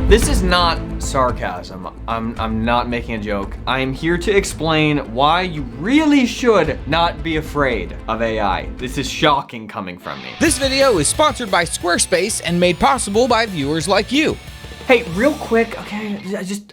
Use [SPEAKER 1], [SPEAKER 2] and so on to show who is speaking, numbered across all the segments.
[SPEAKER 1] This is not sarcasm. I'm not making a joke. I am here to explain why you really should not be afraid of AI. This is shocking coming from me.
[SPEAKER 2] This video is sponsored by Squarespace and made possible by viewers like you.
[SPEAKER 1] Hey, real quick, okay,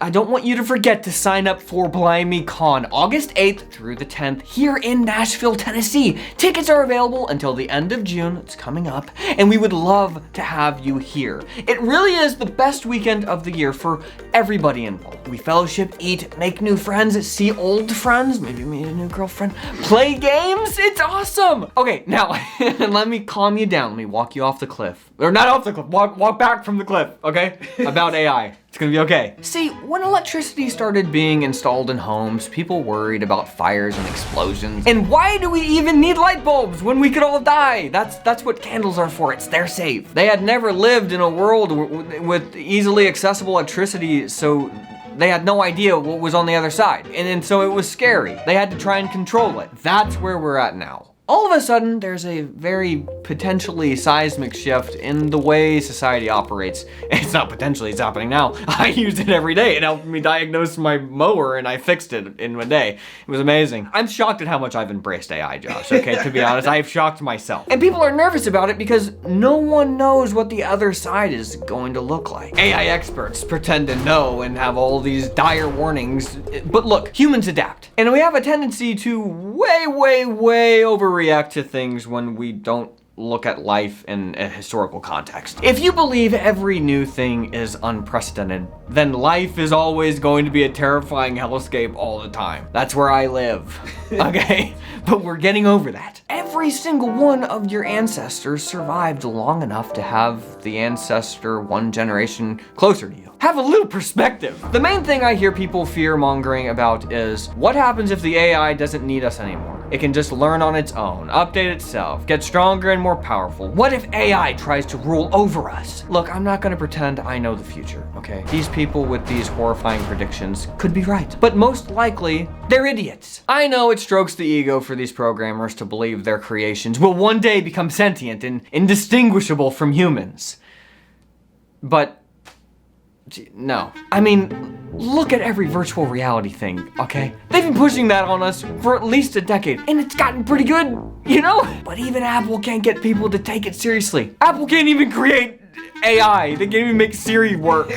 [SPEAKER 1] I don't want you to forget to sign up for Blimey Con, August 8th through the 10th here in Nashville, Tennessee. Tickets are available until the end of June, it's coming up, and we would love to have you here. It really is the best weekend of the year for everybody involved. We fellowship, eat, make new friends, see old friends, maybe meet a new girlfriend, play games, it's awesome! Okay, now, let me calm you down, let me walk you off the cliff. Or not off the cliff, walk back from the cliff, okay? About AI. It's gonna be okay. See, when electricity started being installed in homes, people worried about fires and explosions. And why do we even need light bulbs when we could all die? That's what candles are for, they're safe. They had never lived in a world with easily accessible electricity, so they had no idea what was on the other side. And so it was scary. They had to try and control it. That's where we're at now. All of a sudden, there's a very potentially seismic shift in the way society operates. It's not potentially, it's happening now. I use it every day. It helped me diagnose my mower and I fixed it in one day. It was amazing. I'm shocked at how much I've embraced AI, Josh, okay? To be honest, I've shocked myself. And people are nervous about it because no one knows what the other side is going to look like. AI experts pretend to know and have all these dire warnings. But look, humans adapt. And we have a tendency to way overreact to things when we don't look at life in a historical context. If you believe every new thing is unprecedented, then life is always going to be a terrifying hellscape all the time. That's where I live, okay? But we're getting over that. Every single one of your ancestors survived long enough to have the ancestor one generation closer to you. Have a little perspective. The main thing I hear people fear-mongering about is, what happens if the AI doesn't need us anymore? It can just learn on its own, update itself, get stronger and more powerful. What if AI tries to rule over us? Look, I'm not gonna pretend I know the future, okay? These people with these horrifying predictions could be right, but most likely, they're idiots. I know it strokes the ego for these programmers to believe their creations will one day become sentient and indistinguishable from humans. But no. I mean, look at every virtual reality thing, okay? They've been pushing that on us for at least a decade, and it's gotten pretty good, you know? But even Apple can't get people to take it seriously. Apple can't even create AI. They can't even make Siri work.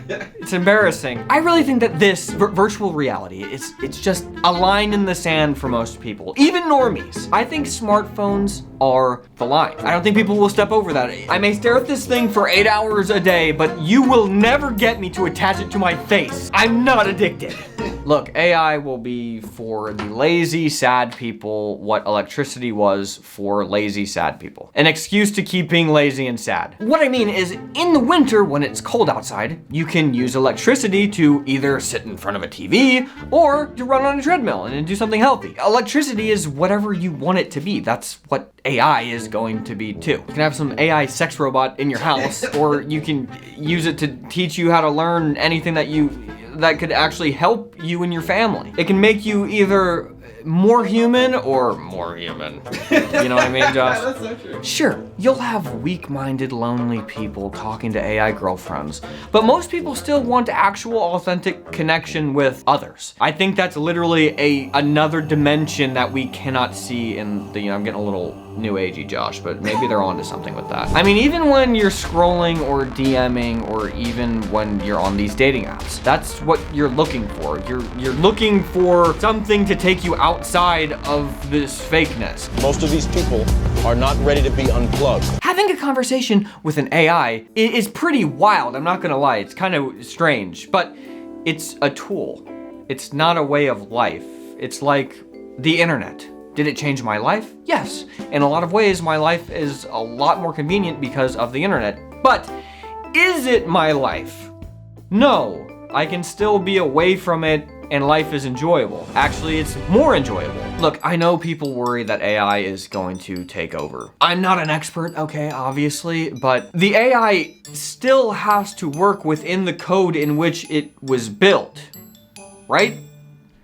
[SPEAKER 1] It's embarrassing. I really think that this virtual reality, it's just a line in the sand for most people, even normies. I think smartphones are the line. I don't think people will step over that. I may stare at this thing for 8 hours a day, but you will never get me to attach it to my face. I'm not addicted. Look, AI will be for the lazy, sad people what electricity was for lazy, sad people. An excuse to keep being lazy and sad. What I mean is, in the winter when it's cold outside, you can use electricity to either sit in front of a TV or to run on a treadmill and do something healthy. Electricity is whatever you want it to be. That's what AI is going to be too. You can have some AI sex robot in your house, or you can use it to teach you how to learn anything that could actually help you and your family. It can make you either more human or more human. You know what I mean, Josh?
[SPEAKER 3] That's so true.
[SPEAKER 1] Sure, you'll have weak-minded, lonely people talking to AI girlfriends, but most people still want actual, authentic connection with others. I think that's literally another dimension that we cannot see in the, I'm getting a little new agey, Josh, but maybe they're onto something with that. I mean, even when you're scrolling or DMing, or even when you're on these dating apps, that's what you're looking for. You're looking for something to take you outside of this fakeness.
[SPEAKER 4] Most of these people are not ready to be unplugged.
[SPEAKER 1] Having a conversation with an AI is pretty wild, I'm not gonna lie. It's kind of strange, but it's a tool. It's not a way of life. It's like the internet. Did it change my life? Yes. In a lot of ways, my life is a lot more convenient because of the internet. But is it my life? No. I can still be away from it and life is enjoyable. Actually, it's more enjoyable. Look, I know people worry that AI is going to take over. I'm not an expert, okay, obviously, but the AI still has to work within the code in which it was built, right?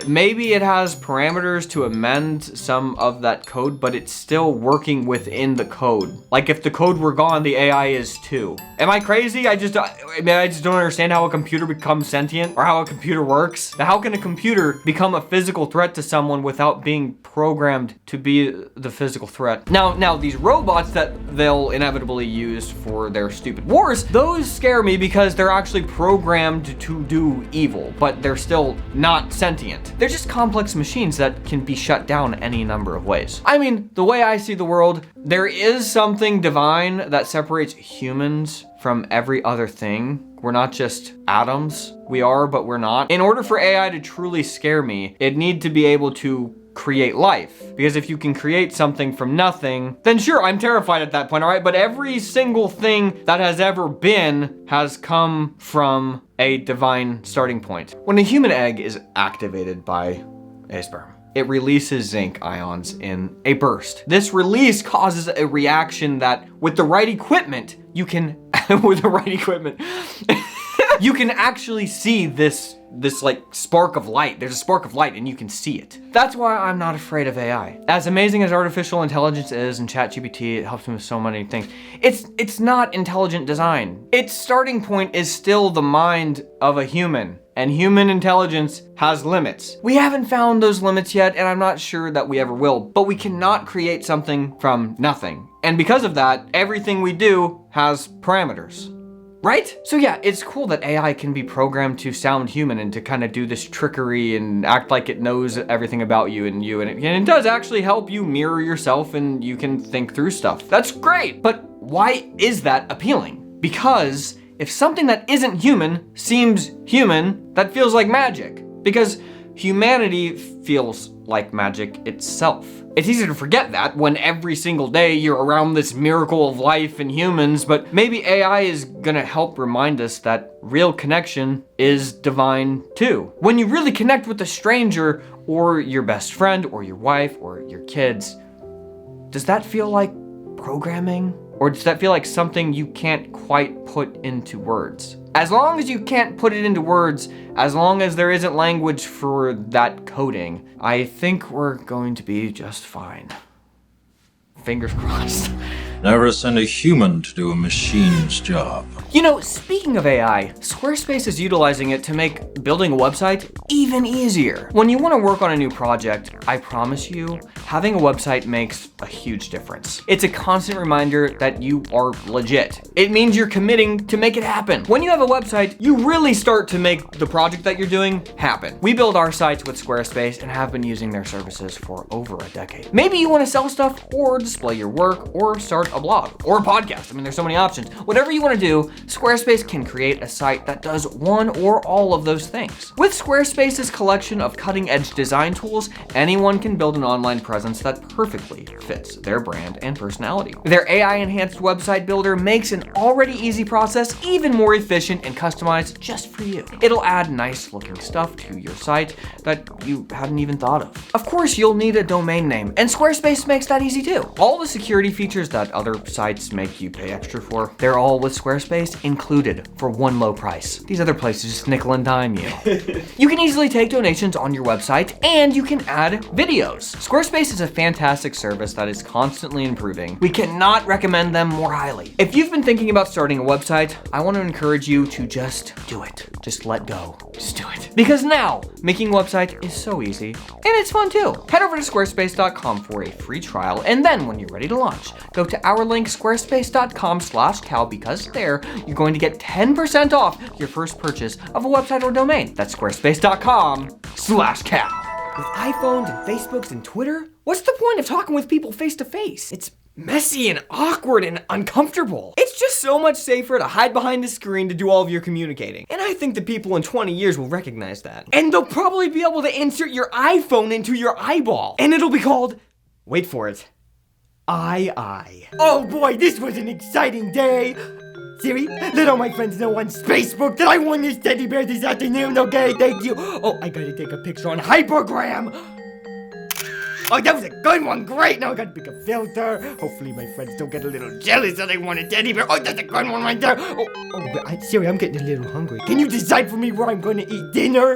[SPEAKER 1] maybe it has parameters to amend some of that code, but it's still working within the code. Like if the code were gone, the AI is too. Am I crazy? I just don't understand how a computer becomes sentient or how a computer works. Now, how can a computer become a physical threat to someone without being programmed to be the physical threat? Now these robots that they'll inevitably use for their stupid wars, those scare me because they're actually programmed to do evil, but they're still not sentient. They're just complex machines that can be shut down any number of ways. I mean, the way I see the world, there is something divine that separates humans from every other thing. We're not just atoms. We are, but we're not. In order for AI to truly scare me, it'd need to be able to create life. Because if you can create something from nothing, then sure, I'm terrified at that point, all right? But every single thing that has ever been has come from a divine starting point. When a human egg is activated by a sperm, it releases zinc ions in a burst. This release causes a reaction that, with the right equipment, you can, you can actually see this like spark of light. There's a spark of light and you can see it. That's why I'm not afraid of AI. As amazing as artificial intelligence is and ChatGPT, it helps me with so many things. It's not intelligent design. Its starting point is still the mind of a human. And human intelligence has limits. We haven't found those limits yet, and I'm not sure that we ever will, but we cannot create something from nothing. And because of that, everything we do has parameters. Right? So yeah, it's cool that AI can be programmed to sound human and to kind of do this trickery and act like it knows everything about you, and it does actually help you mirror yourself and you can think through stuff. That's great, but why is that appealing? Because if something that isn't human seems human, that feels like magic. Because humanity feels like magic itself. It's easy to forget that when every single day you're around this miracle of life and humans, but maybe AI is gonna help remind us that real connection is divine too. When you really connect with a stranger or your best friend or your wife or your kids, does that feel like programming? Or does that feel like something you can't quite put into words? As long as you can't put it into words, as long as there isn't language for that coding, I think we're going to be just fine. Fingers crossed.
[SPEAKER 3] Never send a human to do a machine's job.
[SPEAKER 1] You know, speaking of AI, Squarespace is utilizing it to make building a website even easier. When you want to work on a new project, I promise you, having a website makes a huge difference. It's a constant reminder that you are legit. It means you're committing to make it happen. When you have a website, you really start to make the project that you're doing happen. We build our sites with Squarespace and have been using their services for over a decade. Maybe you want to sell stuff or display your work or start a blog or a podcast. I mean, there's so many options. Whatever you want to do, Squarespace can create a site that does one or all of those things. With Squarespace's collection of cutting-edge design tools, anyone can build an online presence that perfectly fits their brand and personality. Their AI-enhanced website builder makes an already easy process even more efficient and customized just for you. It'll add nice-looking stuff to your site that you hadn't even thought of. Of course, you'll need a domain name, and Squarespace makes that easy too. All the security features that other sites make you pay extra for, they're all with Squarespace included for one low price. These other places just nickel and dime you. You can easily take donations on your website, and you can add videos. Squarespace is a fantastic service that is constantly improving. We cannot recommend them more highly. If you've been thinking about starting a website, I want to encourage you to just do it. Just let go. Just do it. Because now, making a website is so easy, and it's fun too. Head over to squarespace.com for a free trial, and then when you're ready to launch, go to our link squarespace.com/cow, because there you're going to get 10% off your first purchase of a website or domain. That's squarespace.com/cow. With iPhones and Facebooks and Twitter, what's the point of talking with people face to face? It's messy and awkward and uncomfortable. It's just so much safer to hide behind a screen to do all of your communicating. And I think the people in 20 years will recognize that. And they'll probably be able to insert your iPhone into your eyeball. And it'll be called, wait for it, I. Oh boy, this was an exciting day. Siri, let all my friends know on Facebook that I won this teddy bear this afternoon, okay? Thank you. Oh, I gotta take a picture on Hypergram. Oh, that was a good one. Great. Now I gotta pick a filter. Hopefully my friends don't get a little jealous that I want a teddy bear. Oh, that's a good one right there. Siri, I'm getting a little hungry. Can you decide for me where I'm gonna eat dinner?